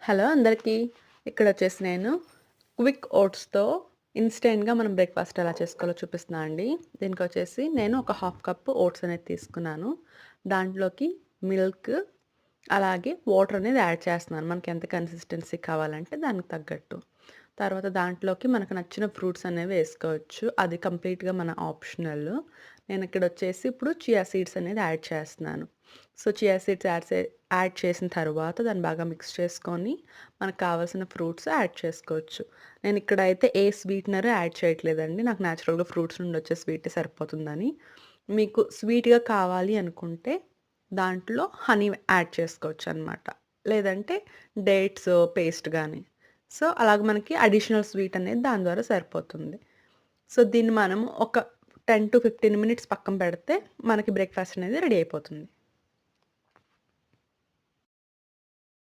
Hello అందరికీ. ఇక్కడొచ్చేసి నేను quick ఓట్స్‌తో ఇన్‌స్టెంట్‌గా మనం బ్రేక్‌ఫాస్ట్ ఎలా చేసుకోవాలో చూపిస్తున్నా అండి. దీనికొచ్చేసి నేను ఒక హాఫ్ కప్ ఓట్స్ అనేది తీసుకున్నాను. దాంట్లోకి మిల్క్, అలాగే వాటర్ అనేది యాడ్ చేస్తున్నాను. మనకి ఎంత కన్సిస్టెన్సీ కావాలంటే దానికి తగ్గట్టు. తర్వాత దాంట్లోకి మనకు నచ్చిన ఫ్రూట్స్ అనేవి వేసుకోవచ్చు. అది కంప్లీట్‌గా మన ఆప్షనల్. నేనిక్కడొచ్చేసి ఇప్పుడు చియా సీడ్స్ అనేది యాడ్ చేస్తున్నాను. సో, చియా సీడ్స్ యాడ్ చేసిన తర్వాత దాన్ని బాగా మిక్స్ చేసుకొని, మనకు కావాల్సిన ఫ్రూట్స్ యాడ్ చేసుకోవచ్చు. నేనిక్కడైతే ఏ స్వీట్‌నర్ యాడ్ చేయట్లేదండి. నాకు నేచురల్‌గా ఫ్రూట్స్ నుండి వచ్చే స్వీటే సరిపోతుందని. మీకు స్వీట్‌గా కావాలి అనుకుంటే దాంట్లో హనీ యాడ్ చేసుకోవచ్చనమాట. లేదంటే డేట్స్ పేస్ట్ గాని. సో, అలాగ మనకి అడిషనల్ స్వీట్ అనేది దాని ద్వారా సరిపోతుంది. సో, దీన్ని మనం ఒక 10-15 మినిట్స్ పక్కన పెడితే మనకి బ్రేక్‌ఫాస్ట్ అనేది రెడీ అయిపోతుంది.